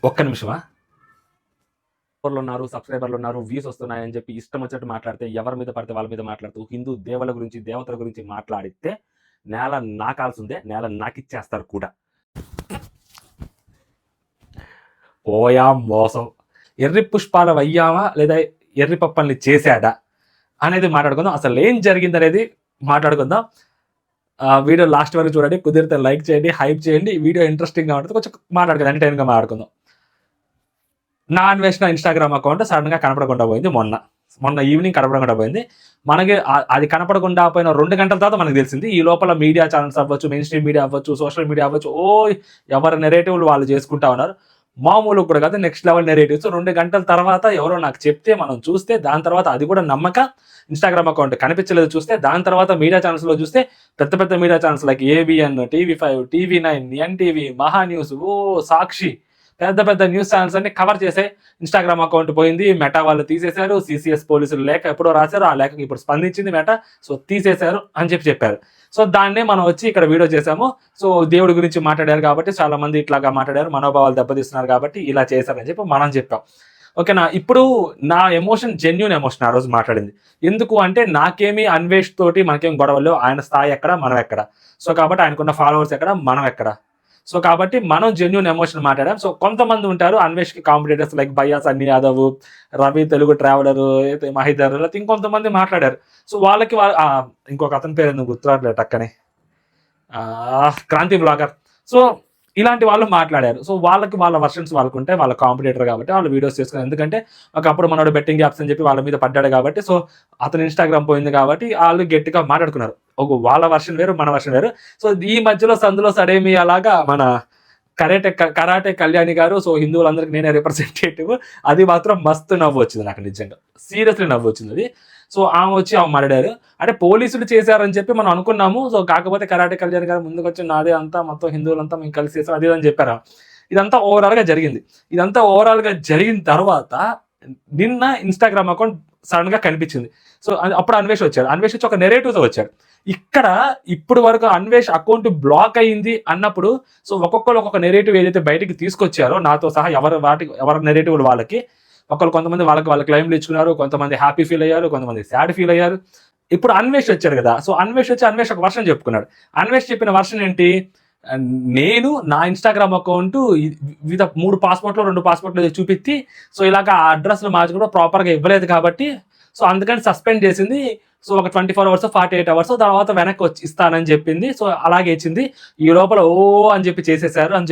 ఒక్క నిమిషమా? ఉన్నారు, సబ్స్క్రైబర్లు ఉన్నారు, వ్యూస్ వస్తున్నాయని చెప్పి ఇష్టం వచ్చినట్టు మాట్లాడితే, ఎవరి మీద పడితే వాళ్ళ మీద మాట్లాడుతూ, హిందూ దేవుళ్ళ గురించి, దేవతల గురించి మాట్లాడితే నేల నాకాల్సిందే, నేల నాకిచ్చేస్తారు కూడా. పోయా మోసం. ఎర్రి పుష్పాల వయ్యామా లేదా ఎర్రి పప్పల్ని చేశాడా అనేది మాట్లాడుకుందాం. అసలు ఏం జరిగింది అనేది మాట్లాడుకుందాం. వీడియో లాస్ట్ వరకు చూడండి, కుదిరితే లైక్ చేయండి, హైప్ చేయండి. వీడియో ఇంట్రెస్టింగ్గా ఉంటుంది, కొంచెం మాట్లాడుకుందాం, ఎంటర్టైన్గా మాట్లాడుకుందాం. నా అన్వేషణ ఇన్స్టాగ్రామ్ అకౌంట్ సడన్గా కనపడకుండా పోయింది. మొన్న ఈవినింగ్ కనపడకుండా పోయింది. మనకి అది కనపడకుండా పోయిన 2 గంటల తర్వాత మనకు తెలిసింది. ఈ లోపల మీడియా ఛానల్స్ అవ్వచ్చు, మెయిన్ స్ట్రీమ్ మీడియా అవ్వచ్చు, సోషల్ మీడియా అవ్వచ్చు, ఎవరి నెరేటివ్లు వాళ్ళు చేసుకుంటా ఉన్నారు. మామూలు కూడా కాదు, నెక్స్ట్ లెవెల్ నెరేటివ్స్. 2 గంటల తర్వాత ఎవరో నాకు చెప్తే మనం చూస్తే, దాని తర్వాత అది కూడా నమ్మక ఇన్స్టాగ్రామ్ అకౌంట్ కనిపించలేదు చూస్తే, దాని తర్వాత మీడియా ఛానల్స్లో చూస్తే పెద్ద పెద్ద media channels like ABN, TV5, TV9, NTV, మహా న్యూస్, సాక్షి, పెద్ద పెద్ద న్యూస్ ఛానల్స్ అన్ని కవర్ చేసే ఇన్స్టాగ్రామ్ అకౌంట్ పోయింది. మెటా వాళ్ళు తీసేశారు. CCS పోలీసులు లేఖ ఎప్పుడో రాశారు, ఆ లేఖకి ఇప్పుడు స్పందించింది మెటా. సో తీసేశారు అని చెప్పారు. సో దాన్నే మనం వచ్చి ఇక్కడ వీడియో చేసాము. సో దేవుడి గురించి మాట్లాడారు కాబట్టి చాలా మంది ఇట్లాగా మాట్లాడారు, మనోభావాలు దెబ్బతీస్తున్నారు కాబట్టి ఇలా చేశారని చెప్పి మనం చెప్పాం. ఓకేనా? ఇప్పుడు నా ఎమోషన్ జెన్యూన్ ఎమోషన్ ఆ రోజు మాట్లాడింది. ఎందుకు అంటే నాకేమి అన్వేష్ తోటి మనకేం గొడవలు, ఆయన స్థాయి ఎక్కడ, మనం ఎక్కడ. సో కాబట్టి ఆయనకున్న ఫాలోవర్స్ ఎక్కడ, మనం ఎక్కడ. సో కాబట్టి మనం జెన్యూన్ ఎమోషన్ మాట్లాడాం. సో కొంతమంది ఉంటారు అన్వేష్కి కాంపిటేటర్స్ లైక్ భయ్యా సన్నీ యాదవ్, రవి తెలుగు ట్రావెలర్, మహిదర్, లేకపోతే ఇంకొంతమంది మాట్లాడారు. సో వాళ్ళకి ఇంకొక అతని పేరు ఎందుకు గుర్తురాట్లేదు టక్కనే, క్రాంతి బ్లాగర్. సో ఇలాంటి వాళ్ళు మాట్లాడారు. సో వాళ్ళకి వాళ్ళ వర్షన్స్ వాళ్ళకుంటే, వాళ్ళ కాంపిటేటర్ కాబట్టి వాళ్ళు వీడియోస్ చేసుకున్నారు. ఎందుకంటే ఒకప్పుడు మనోడు బెట్టింగ్ యాప్స్ అని చెప్పి వాళ్ళ మీద పడ్డాడు కాబట్టి, సో అతను ఇన్స్టాగ్రామ్ పోయింది కాబట్టి వాళ్ళు గట్టిగా మాట్లాడుకున్నారు. వాళ్ళ వర్షన్ వేరు, మన వర్షన్ వేరు. సో ఈ మధ్యలో సందులో సడేమి అలాగా మన కరాటే కళ్యాణి గారు, సో హిందువులందరికీ నేనే రిప్రజెంటేటివ్, అది మాత్రం మస్తు నవ్వు వచ్చింది నాకు, నిజంగా సీరియస్లీ నవ్వు వచ్చింది అది. సో ఆమె మాట్లాడారు అంటే పోలీసులు చేశారని చెప్పి మనం అనుకున్నాము. సో కాకపోతే కరాటే కళ్యాణ్ గారు ముందుకు వచ్చి నాదే అంతా మొత్తం హిందువులంతా మేము కలిసి చేసాం అది అని చెప్పారు. ఇదంతా ఓవరాల్గా జరిగింది. ఇదంతా ఓవరాల్గా జరిగిన తర్వాత నిన్న ఇన్స్టాగ్రామ్ అకౌంట్ సడన్ గా కనిపించింది. సో అప్పుడు అన్వేష్ వచ్చాడు. అన్వేష్ వచ్చి ఒక నెరేటివ్తో వచ్చాడు. ఇక్కడ ఇప్పుడు వరకు అన్వేష్ అకౌంట్ బ్లాక్ అయ్యింది అన్నప్పుడు, సో ఒక్కొక్కరు ఒక్కొక్క నెరేటివ్ ఏదైతే బయటికి తీసుకొచ్చారో నాతో సహా ఎవరి నెరేటివ్ వాళ్ళకి, కొంతమంది వాళ్ళ క్లైమ్లు ఇచ్చుకున్నారు, కొంతమంది హ్యాపీ ఫీల్ అయ్యారు, కొంతమంది సాడ్ ఫీల్ అయ్యారు. ఇప్పుడు అన్వేష్ వచ్చాడు కదా, సో అన్వేష్ ఒక వర్షన్ చెప్పుకున్నాడు. అన్వేష్ చెప్పిన వర్షన్ ఏంటి, నేను నా ఇన్స్టాగ్రామ్ అకౌంట్ 3 పాస్పోర్ట్లు 2 పాస్పోర్ట్లు చూపిస్తే, సో ఇలాగ ఆ అడ్రస్లు మార్చి కూడా ప్రాపర్గా ఇవ్వలేదు కాబట్టి, సో అందుకని సస్పెండ్ చేసింది. సో ఒక 24 అవర్స్ 48 అవర్స్ తర్వాత వెనక్కి వచ్చి ఇస్తానని చెప్పింది. సో అలాగే ఇచ్చింది. ఈ లోపల అని చెప్పి చేసేసారు అని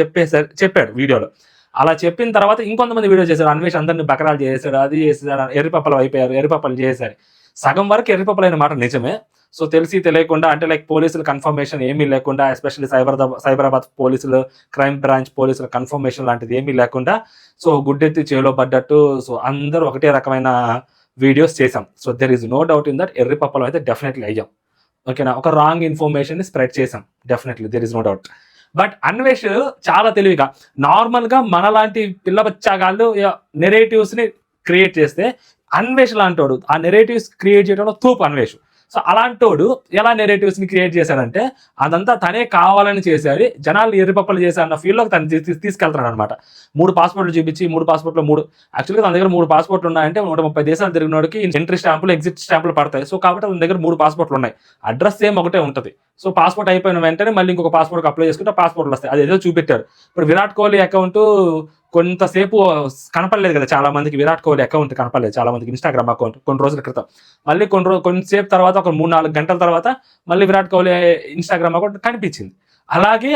చెప్పాడు వీడియోలో. అలా చెప్పిన తర్వాత ఇంకొంతమంది వీడియో చేశారు. అన్వేష్ అందరిని బకరాలు చేశాడు, అది చేశాడు, ఎర్రిపప్పలు అయిపోయారు, ఎర్రిపప్పలు చేశారు. సగం వరకు ఎర్రిపప్పలు అయిన మాట నిజమే. సో తెలిసి తెలియకుండా అంటే లైక్ పోలీసులు కన్ఫర్మేషన్ ఏమీ లేకుండా, ఎస్పెషల్లీ సైబరాబాద్ పోలీసులు, క్రైమ్ బ్రాంచ్ పోలీసుల కన్ఫర్మేషన్ లాంటిది ఏమీ లేకుండా, సో గుడ్డెత్తి చేలో పడ్డట్టు, సో అందరూ ఒకటే రకమైన వీడియోస్ చేసాం. So there is no doubt in that ఎర్రిపప్పలు అయితే డెఫినెట్లీ అయ్యాం. ఓకేనా? ఒక రాంగ్ ఇన్ఫర్మేషన్ ని స్ప్రెడ్ చేసాం, definitely there is no doubt. But Anvesh చాలా తెలివిగా నార్మల్గా మనలాంటి పిల్లబచ్చాగాళ్ళు నెరేటివ్స్ ని క్రియేట్ చేస్తే, అన్వేష్ లాంటోడు ఆ నెరేటివ్స్ క్రియేట్ చేయడంలో తూపు అన్వేష్. సో అలాంటోడు ఎలా నెరేటివ్స్ ని క్రియేట్ చేశాడంటే, అదంతా తనే కావాలని చేశాడు, జనాలు ఎర్రిపప్పలు చేశారన్న ఫీల్డ్లోకి తను తీసుకెళ్తున్నాడు అనమాట. 3 పాస్పోర్ట్లు చూపించి 3 పాస్పోర్ట్లు యాక్చువల్గా తన దగ్గర 3 పాస్పోర్ట్లు ఉన్నాయంటే 130 దేశాలు తిరిగినోడికి ఎంట్రీ స్టాంపులు, ఎగ్జిట్ స్టాంపులు పడతాయి. సో కాబట్టి తన దగ్గర 3 పాస్పోర్ట్లు ఉన్నాయి. అడ్రస్ సేమ్ ఒకటే ఉంటుంది. సో పాస్పోర్ట్ అయిపోయిన వెంటనే మళ్ళీ ఇంకొక పాస్పోర్ట్ అప్లై చేసుకుంటే పాస్పోర్ట్లు వస్తాయి. అది ఏదో చూపెట్టారు. ఇప్పుడు విరాట్ కోహ్లీ అకౌంట్ కొంతసేపు కనపడలేదు కదా చాలా మందికి, విరాట్ కోహ్లీ అకౌంట్ కనపడలేదు చాలా మందికి, ఇన్స్టాగ్రామ్ అకౌంట్ కొన్ని రోజుల క్రితం. మళ్ళీ కొంతసేపు తర్వాత ఒక 3-4 గంటల తర్వాత మళ్ళీ విరాట్ కోహ్లీ ఇన్స్టాగ్రామ్ అకౌంట్ కనిపించింది. అలాగే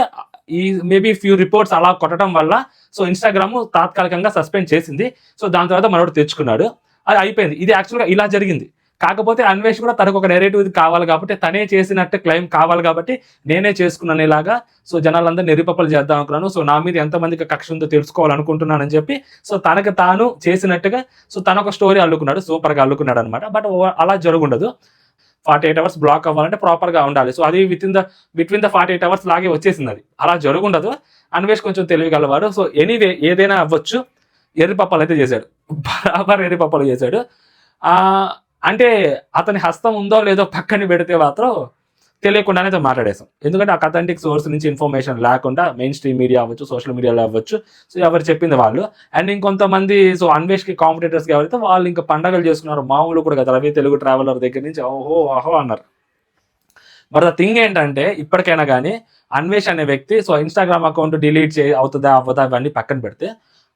ఈ మేబీ ఫ్యూ రిపోర్ట్స్ అలా కొట్టడం వల్ల సో ఇన్స్టాగ్రామ్ తాత్కాలికంగా సస్పెండ్ చేసింది. సో దాని తర్వాత మనోడు తెచ్చుకున్నాడు, అది అయిపోయింది. ఇది యాక్చువల్గా ఇలా జరిగింది. కాకపోతే అన్వేష్ కూడా తనకు ఒక నెరేటివ్ కావాలి కాబట్టి, తనే చేసినట్టు క్లెయిమ్ కావాలి కాబట్టి నేనే చేసుకున్నాను ఇలాగా, సో జనాలందరూ ఎర్రిపప్పలు చేద్దాం అనుకున్నాను, సో నా మీద ఎంతమందికి కక్ష ఉందో తెలుసుకోవాలనుకుంటున్నానని చెప్పి, సో తనకు తాను చేసినట్టుగా సో తన ఒక స్టోరీ అల్లుకున్నాడు, సూపర్గా అల్లుకున్నాడు అనమాట. బట్ అలా జరుగుండదు. 48 అవర్స్ బ్లాక్ అవ్వాలంటే ప్రాపర్గా ఉండాలి. సో అది బిట్వీన్ ద 48 అవర్స్ లాగే వచ్చేసింది. అది అలా జరుగుండదు. అన్వేష్ కొంచెం తెలివిగలవాడు. సో ఎనీవే ఏదైనా అవ్వచ్చు, ఎర్రిపప్పలు అయితే చేశాడు, బరాబర్ ఎర్రిపప్పలు చేశాడు. అంటే అతని హస్తం ఉందో లేదో పక్కన పెడితే మాత్రం తెలియకుండానే మాట్లాడేసాం. ఎందుకంటే ఆ అథెంటిక్ సోర్స్ నుంచి ఇన్ఫర్మేషన్ లేకుండా మెయిన్ స్ట్రీమ్ మీడియా అవ్వచ్చు, సోషల్ మీడియాలో అవ్వచ్చు, సో ఎవరు చెప్పింది వాళ్ళు. అండ్ ఇంకొంతమంది సో అన్వేష్కి కాంపిటేటర్స్కి ఎవరైతే వాళ్ళు ఇంకా పండగలు చేసుకున్నారు, మామూలు కూడా కదా, రవి తెలుగు ట్రావెలర్ దగ్గర నుంచి ఓహో అహో అన్నారు. బట్ ద థింగ్ ఏంటంటే ఇప్పటికైనా కానీ అన్వేష్ అనే వ్యక్తి సో ఇన్స్టాగ్రామ్ అకౌంట్ డిలీట్ అవుతుందా అవ్వదా ఇవన్నీ పక్కన పెడితే,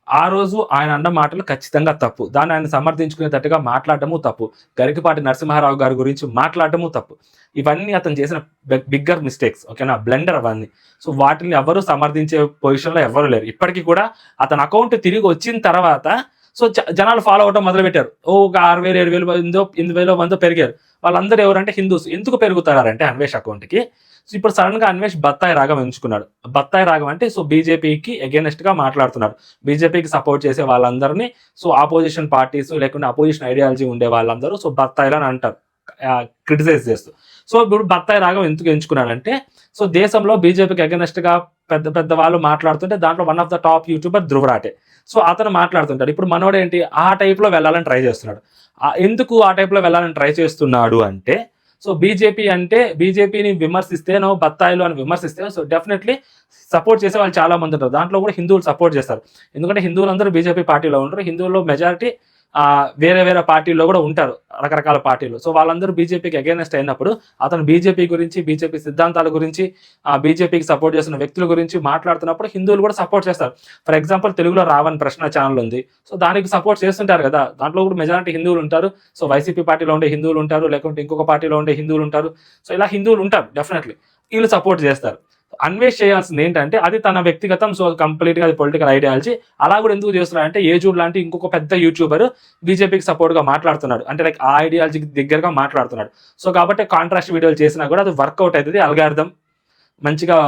ఆ రోజు ఆయన అన్న మాటలు ఖచ్చితంగా తప్పు. దాన్ని ఆయన సమర్థించుకునేటట్టుగా మాట్లాడటము తప్పు. గరికపాటి నరసింహారావు గారి గురించి మాట్లాడటము తప్పు. ఇవన్నీ అతను చేసిన బిగ్గర్ మిస్టేక్స్, ఓకేనా, బ్లెండర్ అవన్నీ. సో వాటిని ఎవరు సమర్థించే పొజిషన్లో ఎవరు లేరు. ఇప్పటికీ కూడా అతని అకౌంట్ తిరిగి వచ్చిన తర్వాత సో జనాలు ఫాలో అవడం మొదలుపెట్టారు. ఒక 6,000 7,000 మందో 8,000 మందో పెరిగారు. వాళ్ళందరూ ఎవరంటే హిందూస్. ఎందుకు పెరుగుతారంటే అన్వేష్ అకౌంట్కి సో ఇప్పుడు సడన్ గా అన్వేష్ బత్తాయి రాగం ఎంచుకున్నాడు. బత్తాయి రాగం అంటే సో బీజేపీకి అగేనెస్ట్ గా మాట్లాడుతున్నాడు. బీజేపీకి సపోర్ట్ చేసే వాళ్ళందరినీ సో ఆపోజిషన్ పార్టీస్ లేకుంటే అపోజిషన్ ఐడియాలజీ ఉండే వాళ్ళందరూ సో బత్తాయిలు అని అంటారు, క్రిటిసైజ్ చేస్తూ. సో ఇప్పుడు బత్తాయి రాగం ఎందుకు ఎంచుకున్నాడంటే సో దేశంలో బీజేపీకి అగేనెస్ట్ గా పెద్ద పెద్ద వాళ్ళు మాట్లాడుతుంటే దాంట్లో one of the top YouTuber Dhruv Rathee. So అతను మాట్లాడుతుంటాడు. ఇప్పుడు మనోడు ఏంటి ఆ టైప్ లో వెళ్ళాలని ట్రై చేస్తున్నాడు. ఎందుకు ఆ టైప్ లో వెళ్ళాలని ట్రై చేస్తున్నాడు అంటే సో బీజేపీ అంటే బీజేపీని విమర్శిస్తే బత్తాయిలు అని విమర్శిస్తే సో డెఫినెట్లీ సపోర్ట్ చేసే వాళ్ళు చాలా మంది ఉంటారు. దాంట్లో కూడా హిందువులు సపోర్ట్ చేస్తారు. ఎందుకంటే హిందువులందరూ బీజేపీ పార్టీలో ఉంటారు. హిందువుల్లో మెజారిటీ వేరే వేరే పార్టీల్లో కూడా ఉంటారు, రకరకాల పార్టీలు. సో వాళ్ళందరూ బీజేపీకి అగేనెస్ట్ అయినప్పుడు అతను బీజేపీ గురించి, బీజేపీ సిద్ధాంతాల గురించి, బీజేపీకి సపోర్ట్ చేస్తున్న వ్యక్తుల గురించి మాట్లాడుతున్నప్పుడు హిందువులు కూడా సపోర్ట్ చేస్తారు. ఫర్ ఎగ్జాంపుల్ తెలుగులో రావణ్ ప్రశ్న ఛానల్ ఉంది. సో దానికి సపోర్ట్ చేస్తుంటారు కదా, దాంట్లో కూడా మెజారిటీ హిందువులు ఉంటారు. సో వైసీపీ పార్టీలో ఉండే హిందువులు ఉంటారు, లేకుంటే ఇంకొక పార్టీలో ఉండే హిందువులు ఉంటారు. సో ఇలా హిందువులు ఉంటారు డెఫినెట్లీ, వీళ్ళు సపోర్ట్ చేస్తారు. అన్వేష్ చేయాల్సింది ఏంటంటే అది తన వ్యక్తిగతం, సో కంప్లీట్ గా అది పొలిటికల్ ఐడియాలజీ. అలా కూడా ఎందుకు చేస్తున్నాడు అంటే ఏజూడ్ లాంటి ఇంకొక పెద్ద యూట్యూబర్ బీజేపీకి సపోర్ట్ గా మాట్లాడుతున్నాడు, అంటే లైక్ ఆ ఐడియాలజీకి దగ్గరగా మాట్లాడుతున్నాడు. సో కాబట్టి కాంట్రాస్ట్ వీడియోలు చేసినా కూడా అది వర్కౌట్ అవుతుంది, అల్గారిథం మంచిగా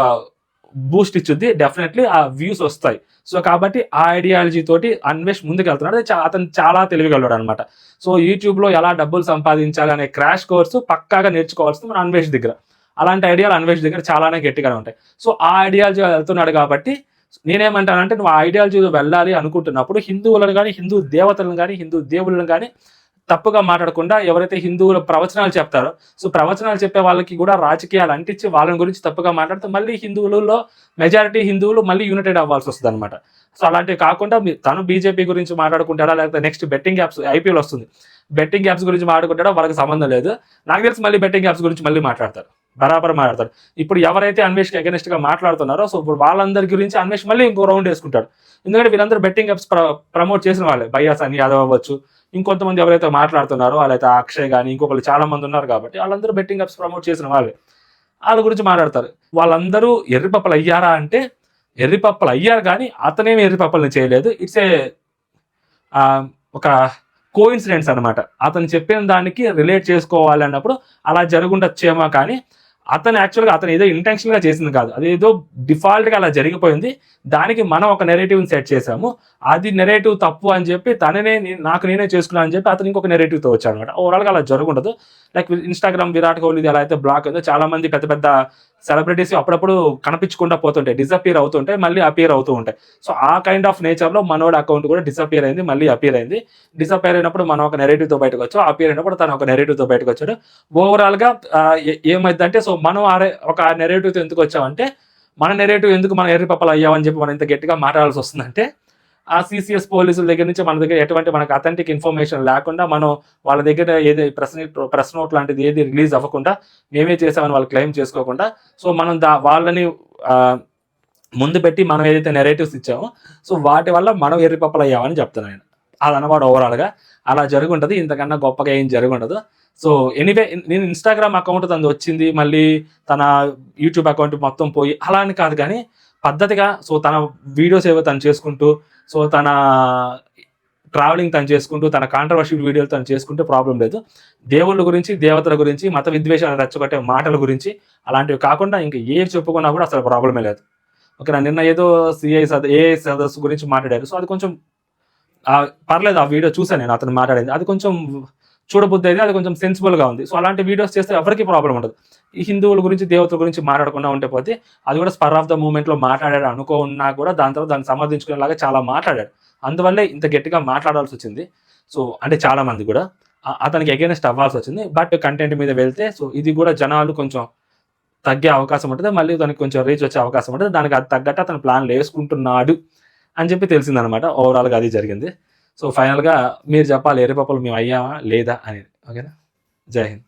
బూస్ట్ ఇచ్చుద్ది, డెఫినెట్లీ ఆ వ్యూస్ వస్తాయి. సో కాబట్టి ఆ ఐడియాలజీ తోటి అన్వేష్ ముందుకు వెళ్తున్నాడు. అతను చాలా తెలివిగలడు అనమాట. సో యూట్యూబ్ లో ఎలా డబ్బులు సంపాదించాలి అనే క్రాష్ కోర్సు పక్కాగా నేర్చుకోవాల్సింది మన అన్వేష్ దగ్గర. అలాంటి ఐడియాలు అన్వేష్ దగ్గర చాలానే గట్టిగానే ఉంటాయి. సో ఆ ఐడియాలజీ వెళ్తున్నాడు కాబట్టి నేనేమంటానంటే నువ్వు ఆ ఐడియాలజీలో వెళ్ళాలి అనుకుంటున్నప్పుడు హిందువులను కానీ, హిందూ దేవతలను కానీ, హిందూ దేవుళ్ళను కానీ తప్పుగా మాట్లాడకుండా ఎవరైతే హిందువుల ప్రవచనాలు చెప్తారో సో ప్రవచనాలు చెప్పే వాళ్ళకి కూడా రాజకీయాలు అంటించి వాళ్ళని గురించి తప్పుగా మాట్లాడితే మళ్ళీ హిందువులలో మెజారిటీ హిందువులు మళ్ళీ యునైటెడ్ అవ్వాల్సి వస్తుంది అనమాట. సో అలాంటివి కాకుండా తను బీజేపీ గురించి మాట్లాడుకుంటాడా, లేకపోతే నెక్స్ట్ బెట్టింగ్ యాప్స్ ఐపీఎల్ వస్తుంది, బెట్టింగ్ యాప్స్ గురించి మాట్లాడుకుంటాడో వాళ్ళకి సంబంధం లేదు. నాకు తెలిసి మళ్ళీ బెట్టింగ్ యాప్స్ గురించి మళ్ళీ మాట్లాడతారు, బరాబర్ మాట్లాడతారు. ఇప్పుడు ఎవరైతే అన్వేష్కి అగెనిస్ట్ గా మాట్లాడుతున్నారో సో ఇప్పుడు వాళ్ళందరి గురించి అన్వేష్ మళ్ళీ ఇంకో రౌండ్ వేసుకుంటాడు. ఎందుకంటే వీళ్ళందరూ బెట్టింగ్ యాప్స్ ప్రమోట్ చేసిన వాళ్ళే, బయ్యాస్ అని యాదవ్ అవ్వచ్చు, ఇంకొంతమంది ఎవరైతే మాట్లాడుతున్నారో వాళ్ళైతే అక్షయ్ కానీ ఇంకొకరు చాలా మంది ఉన్నారు కాబట్టి వాళ్ళందరూ బెట్టింగ్ యాప్స్ ప్రమోట్ చేసిన వాళ్ళే, వాళ్ళ గురించి మాట్లాడతారు. వాళ్ళందరూ ఎర్రిపప్పలు అయ్యారా అంటే ఎర్రిపప్పలు అయ్యారు, కానీ అతనేమి ఎర్రిపప్పల్ని చేయలేదు. ఇట్స్ ఏ ఒక కోఇన్సిడెన్స్ అనమాట. అతను చెప్పిన దానికి రిలేట్ చేసుకోవాలి అన్నప్పుడు అలా జరుగుండొచ్చేమో, కానీ అతను యాక్చువల్గా అతను ఏదో ఇంటెన్షన్ గా చేసింది కాదు, అదేదో డిఫాల్ట్ గా అలా జరిగిపోయింది. దానికి మనం ఒక నెరేటివ్ సెట్ చేసాము, అది నెరేటివ్ తప్పు అని చెప్పి తననే నాకు నేనే చేసుకున్నాను అని చెప్పి అతను ఇంకొక నెరేటివ్ తో వచ్చాడు అనమాట. ఓవరాల్ గా అలా జరుగుండదు. లైక్ ఇన్స్టాగ్రామ్ విరాట్ కోహ్లీది ఎలా అయితే బ్లాక్ అయిందో చాలా మంది పెద్ద పెద్ద సెలబ్రిటీస్ అప్పుడప్పుడు కనిపించకుండా పోతుంటాయి, డిసపియర్ అవుతుంటాయి, మళ్ళీ అపియర్ అవుతూ ఉంటాయి. సో ఆ కైండ్ ఆఫ్ నేచర్ లో మనోడ్ అకౌంట్ కూడా డిసపియర్ అయింది, మళ్ళీ అపియర్ అయింది. డిసపియర్ అయినప్పుడు మనం ఒక నెరేటివ్ తో బయటకు వచ్చాం, అపియర్ అయినప్పుడు తను ఒక నెరేటివ్ తో బయటకు వచ్చాడు. ఓవరాల్ గా ఏమైందంటే సో మనం ఒక నెరేటివ్ తో ఎందుకు వచ్చామంటే మన నెరేటివ్ ఎందుకు మనం ఎర్రిపప్పలు అయ్యామని చెప్పి మనం ఇంత గట్టిగా మాట్లాడాల్సి వస్తుందంటే ఆ సిసిఎస్ పోలీసుల దగ్గర నుంచి మన దగ్గర ఎటువంటి మనకు అథెంటిక్ ఇన్ఫర్మేషన్ లేకుండా మనం వాళ్ళ దగ్గర ఏది ప్రెస్ నోట్ లాంటిది ఏది రిలీజ్ అవ్వకుండా మేమే చేసామని వాళ్ళు క్లెయిమ్ చేసుకోకుండా సో మనం వాళ్ళని ముందు పెట్టి మనం ఏదైతే నెరేటివ్స్ ఇచ్చామో సో వాటి వల్ల మనం ఎర్రిపప్పలు అయ్యామని చెప్తున్నాను నేను. అదనమాట ఓవరాల్గా అలా జరుగుంటుంది, ఇంతకన్నా గొప్పగా ఏం జరుగుండదు. సో ఎనీవే నేను ఇన్స్టాగ్రామ్ అకౌంట్ తనది వచ్చింది, మళ్ళీ తన యూట్యూబ్ అకౌంట్ మొత్తం పోయి అలా అని కాదు, కానీ పద్ధతిగా సో తన వీడియోస్ ఏవో తను చేసుకుంటూ సో తన ట్రావెలింగ్ తను చేసుకుంటూ తన కాంట్రవర్షియల్ వీడియోలు తను చేసుకుంటే ప్రాబ్లం లేదు. దేవుళ్ళ గురించి, దేవతల గురించి, మత విద్వేషాలు రెచ్చగొట్టే మాటల గురించి అలాంటివి కాకుండా ఇంకా ఏది చెప్పుకున్నా కూడా అసలు ప్రాబ్లమే లేదు. ఓకేనా. నిన్న ఏదో ఏఐ సదస్సు గురించి మాట్లాడారు. సో అది కొంచెం పర్లేదు, ఆ వీడియో చూసాను నేను, అతను మాట్లాడేది అది కొంచెం చూడబుద్ధి అయితే అది కొంచెం సెన్సిబుల్ గా ఉంది. సో అలాంటి వీడియోస్ చేస్తే ఎవరికి ప్రాబ్లం ఉండదు. ఈ హిందువుల గురించి, దేవతల గురించి మాట్లాడకుండా ఉంటే పోతే అది కూడా స్పర్ ఆఫ్ ద మూమెంట్ లో మాట్లాడాడు అనుకున్నా కూడా దాని తర్వాత దాన్ని సమర్థించుకునేలాగా చాలా మాట్లాడాడు. అందువల్లే ఇంత గట్టిగా మాట్లాడాల్సి వచ్చింది. సో అంటే చాలా మంది కూడా అతనికి అగేనెస్ట్ అవ్వాల్సి వచ్చింది. బట్ కంటెంట్ మీద వెళ్తే సో ఇది కూడా జనాలు కొంచెం తగ్గే అవకాశం ఉంటది. మళ్ళీ తనకి కొంచెం రీచ్ వచ్చే అవకాశం ఉంటది. దానికి అది తగ్గట్టు అతను ప్లాన్‌లేసుకుంటున్నాడు అని చెప్పి తెలిసిందనమాట. ఓవరాల్‌గా అది జరిగింది. సో, ఫైనల్‌గా మీరు చెప్పాలి ఎర్రిపప్పలు మేము అయ్యామా? లేదా అనేది. ఓకేనా? జై హింద్.